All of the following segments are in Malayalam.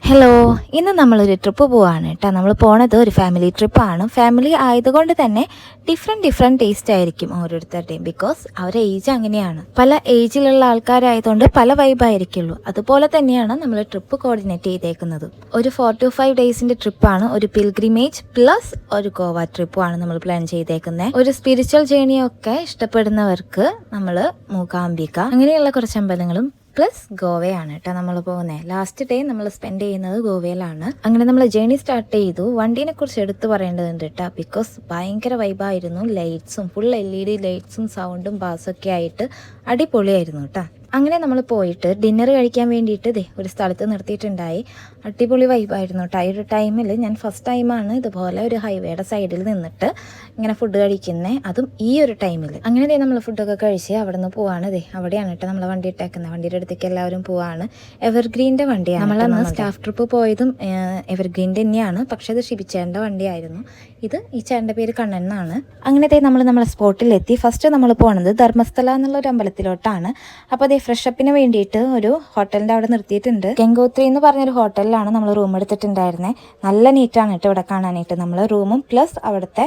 ഹലോ, ഇന്ന് നമ്മളൊരു ട്രിപ്പ് പോവാണ് കേട്ടോ. നമ്മൾ പോണത് ഒരു ഫാമിലി ട്രിപ്പാണ്. ഫാമിലി ആയതുകൊണ്ട് തന്നെ ഡിഫറെൻറ്റ് ടേസ്റ്റ് ആയിരിക്കും ഓരോരുത്തരുടെയും. ബിക്കോസ് അവരുടെ ഏജ് അങ്ങനെയാണ്. പല ഏജിലുള്ള ആൾക്കാരായതുകൊണ്ട് പല വൈബായിരിക്കുള്ളൂ. അതുപോലെ തന്നെയാണ് നമ്മൾ ട്രിപ്പ് കോർഡിനേറ്റ് ചെയ്തേക്കുന്നത്. ഒരു 4 to 5 ഡേയ്സിൻ്റെ ട്രിപ്പാണ്. ഒരു പിൽഗ്രിമേജ് പ്ലസ് ഒരു ഗോവ ട്രിപ്പുമാണ് നമ്മൾ പ്ലാൻ ചെയ്തേക്കുന്നത്. ഒരു സ്പിരിച്വൽ ജേണിയൊക്കെ ഇഷ്ടപ്പെടുന്നവർക്ക് നമ്മൾ മൂകാംബിക അങ്ങനെയുള്ള കുറച്ച് അമ്പലങ്ങളും പ്ലസ് ഗോവയാണ് കേട്ടോ നമ്മൾ പോകുന്നത്. ലാസ്റ്റ് ഡേ നമ്മൾ സ്പെൻഡ് ചെയ്യുന്നത് ഗോവയിലാണ്. അങ്ങനെ നമ്മൾ ജേണി സ്റ്റാർട്ട് ചെയ്തു. വണ്ടീനെ കുറിച്ച് എടുത്തു പറയേണ്ടതുണ്ട് കേട്ടോ. ബിക്കോസ് ഭയങ്കര വൈബായിരുന്നു. ലൈറ്റ്സും ഫുൾ LED ലൈറ്റ്സും സൗണ്ടും ബാസൊക്കെ ആയിട്ട് അടിപൊളിയായിരുന്നു കേട്ടോ. അങ്ങനെ നമ്മൾ പോയിട്ട് ഡിന്നർ കഴിക്കാൻ വേണ്ടിയിട്ട് ഒരു സ്ഥലത്ത് നിർത്തിയിട്ടുണ്ടായി. അടിപൊളി വൈബായിരുന്നു കേട്ടോ. ഈ ഒരു ടൈമിൽ ഞാൻ ഫസ്റ്റ് ടൈമാണ് ഇതുപോലെ ഒരു ഹൈവേയുടെ സൈഡിൽ നിന്നിട്ട് ഇങ്ങനെ ഫുഡ് കഴിക്കുന്നത്, അതും ഈ ഒരു ടൈമിൽ. അങ്ങനെ നമ്മൾ ഫുഡൊക്കെ കഴിച്ച് അവിടെ നിന്ന് പോവാണ്. അവിടെയാണ് കേട്ടോ നമ്മൾ വണ്ടി ഇട്ടേക്കുന്നത്. വണ്ടിയുടെ അടുത്തേക്ക് എല്ലാവരും പോവാണ്. എവർഗ്രീൻ്റെ വണ്ടിയാണ്. നമ്മളന്ന് സ്റ്റാഫ് ട്രിപ്പ് പോയതും എവർഗ്രീൻ്റെ തന്നെയാണ്. പക്ഷേ അത് ഷിബിച്ചേൻ്റെ വണ്ടിയായിരുന്നു. ഇത് ഈ ചേട്ടൻ്റെ പേര് കണ്ണൻ എന്നാണ്. അങ്ങനത്തെ നമ്മൾ നമ്മളെ സ്പോട്ടിലെത്തി. ഫസ്റ്റ് നമ്മൾ പോകുന്നത് ധർമ്മസ്ഥല എന്നുള്ള ഒരു അമ്പലത്തിലോട്ടാണ്. അപ്പോൾ ഫ്രഷപ്പിന് വേണ്ടിയിട്ട് ഒരു ഹോട്ടലിൻ്റെ അവിടെ നിർത്തിയിട്ടുണ്ട്. ഗംഗോത്രി എന്ന് പറഞ്ഞൊരു ഹോട്ടലിലാണ് നമ്മൾ റൂം എടുത്തിട്ടുണ്ടായിരുന്നത്. നല്ല നീറ്റാണ് കേട്ടോ ഇവിടെ കാണാനായിട്ട്. നമ്മൾ റൂമും പ്ലസ് അവിടുത്തെ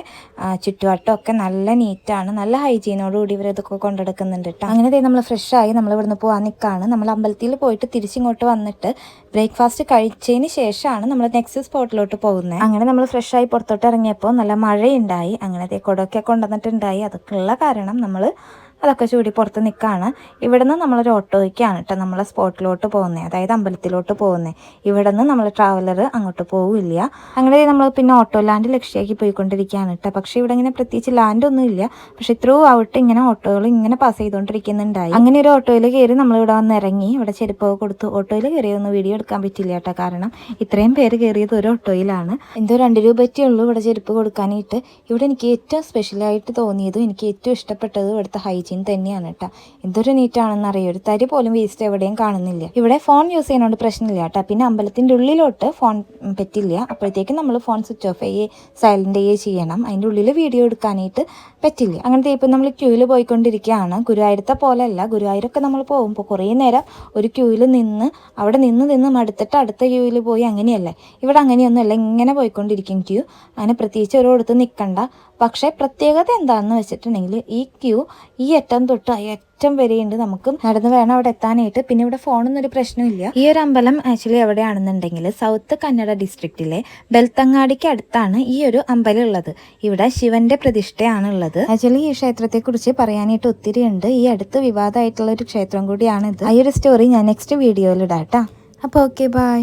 ചുറ്റുവട്ടം ഒക്കെ നല്ല നീറ്റാണ്. നല്ല ഹൈജീനോടുകൂടി ഇവർ ഇതൊക്കെ കൊണ്ടെടുക്കുന്നുണ്ട് കേട്ടോ. അങ്ങനെ നമ്മൾ ഫ്രഷായി നമ്മൾ ഇവിടുന്ന് പോകാൻ നിൽക്കുകയാണ്. നമ്മൾ അമ്പലത്തിൽ പോയിട്ട് തിരിച്ചിങ്ങോട്ട് വന്നിട്ട് ബ്രേക്ക്ഫാസ്റ്റ് കഴിച്ചതിന് ശേഷമാണ് നമ്മൾ നെക്സ്റ്റ് സ്പോട്ടിലോട്ട് പോകുന്നത്. അങ്ങനെ നമ്മൾ ഫ്രഷായി പുറത്തോട്ട് ഇറങ്ങിയപ്പോൾ നല്ല മഴയുണ്ടായി. അങ്ങനത്തെ കുടമൊക്കെ കൊണ്ടുവന്നിട്ടുണ്ടായി. അതൊക്കെ ഉള്ള കാരണം നമ്മൾ അതൊക്കെ ചൂടി പുറത്ത് നിൽക്കുകയാണ്. ഇവിടെ നിന്ന് നമ്മളൊരു ഓട്ടോയ്ക്കാണ് കേട്ടോ നമ്മളെ സ്പോട്ടിലോട്ട് പോകുന്നത്, അതായത് അമ്പലത്തിലോട്ട് പോകുന്നത്. ഇവിടെ നിന്ന് നമ്മൾ ട്രാവലർ അങ്ങോട്ട് പോവില്ല. അങ്ങനെ നമ്മൾ പിന്നെ ഓട്ടോ ലാൻഡ് ലക്ഷ്യമാക്കി പോയിക്കൊണ്ടിരിക്കുകയാണ് കേട്ടോ. പക്ഷേ ഇവിടെ ഇങ്ങനെ പ്രത്യേകിച്ച് ലാൻഡൊന്നും ഇല്ല. പക്ഷേ ത്രൂ ഔട്ട് ഇങ്ങനെ ഓട്ടോകൾ ഇങ്ങനെ പാസ് ചെയ്തുകൊണ്ടിരിക്കുന്നുണ്ടായി. അങ്ങനെ ഒരു ഓട്ടോയിൽ കയറി നമ്മളിവിടെ വന്ന് ഇറങ്ങി. ഇവിടെ ചെരുപ്പൊക്കെ കൊടുത്തു. ഓട്ടോയിൽ കയറിയൊന്നും വീഡിയോ എടുക്കാൻ പറ്റില്ല കേട്ടോ. കാരണം ഇത്രയും പേര് കയറിയത് ഒരു ഓട്ടോയിലാണ്. എന്തോ 2 രൂപയേ ഉള്ളൂ ഇവിടെ ചെരുപ്പ് കൊടുക്കാനായിട്ട്. ഇവിടെ എനിക്ക് ഏറ്റവും സ്പെഷ്യലായിട്ട് തോന്നിയതും എനിക്ക് ഏറ്റവും ഇഷ്ടപ്പെട്ടതും ഇവിടുത്തെ ഹൈജീൻ തന്നെയാണ് കേട്ടോ. എന്തൊരു നീറ്റാണെന്ന് അറിയാം. ഒരു തരി പോലും വേസ്റ്റ് എവിടെയും കാണുന്നില്ല. ഇവിടെ ഫോൺ യൂസ് ചെയ്യുന്നതുകൊണ്ട് പ്രശ്നമില്ല കേട്ടോ. പിന്നെ അമ്പലത്തിൻ്റെ ഉള്ളിലോട്ട് ഫോൺ പറ്റില്ല. അപ്പോഴത്തേക്കും നമ്മൾ ഫോൺ സ്വിച്ച് ഓഫ് സൈലന്റ് ചെയ്യണം. അതിൻ്റെ ഉള്ളിൽ വീഡിയോ എടുക്കാനായിട്ട് പറ്റില്ല. അങ്ങനത്തെ ഇപ്പം നമ്മൾ ക്യൂവിൽ പോയിക്കൊണ്ടിരിക്കുകയാണ്. ഗുരുവായൂരത്തെ പോലെയല്ല. ഗുരുവായൂരൊക്കെ നമ്മൾ പോകുമ്പോൾ കുറേ നേരം ഒരു ക്യൂവിൽ നിന്ന് അവിടെ നിന്ന് മടുത്തിട്ട് അടുത്ത ക്യൂവിൽ പോയി അങ്ങനെയല്ലേ. ഇവിടെ അങ്ങനെയൊന്നുമല്ല. ഇങ്ങനെ പോയിക്കൊണ്ടിരിക്കും ക്യൂ. അങ്ങനെ പ്രത്യേകിച്ച് ഒരിടത്ത് നിൽക്കണ്ട. പക്ഷേ പ്രത്യേകത എന്താണെന്ന് വെച്ചിട്ടുണ്ടെങ്കിൽ ഈ ക്യൂ ഈ അറ്റം തൊട്ട് അറ്റം വരെയുണ്ട്. നമുക്ക് നടന്ന് വേണം അവിടെ എത്താനായിട്ട്. പിന്നെ ഇവിടെ ഫോണൊന്നും ഒരു പ്രശ്നമില്ല. ഈ ഒരു അമ്പലം ആക്ച്വലി എവിടെയാണെന്നുണ്ടെങ്കിൽ സൗത്ത് കന്നഡ ഡിസ്ട്രിക്റ്റിലെ ബെൽത്തങ്ങാടിക്ക് അടുത്താണ് ഈ ഒരു അമ്പലം ഉള്ളത്. ഇവിടെ ശിവന്റെ പ്രതിഷ്ഠയാണ് ഉള്ളത്. ആക്ച്വലി ഈ ക്ഷേത്രത്തെക്കുറിച്ച് പറയാനായിട്ട് ഒത്തിരി ഉണ്ട്. ഈ അടുത്ത് വിവാദമായിട്ടുള്ള ഒരു ക്ഷേത്രം കൂടിയാണിത്. ഈ ഒരു സ്റ്റോറി ഞാൻ നെക്സ്റ്റ് വീഡിയോയിൽ ഇടാം കേട്ടോ. അപ്പോൾ ഓക്കെ, ബൈ.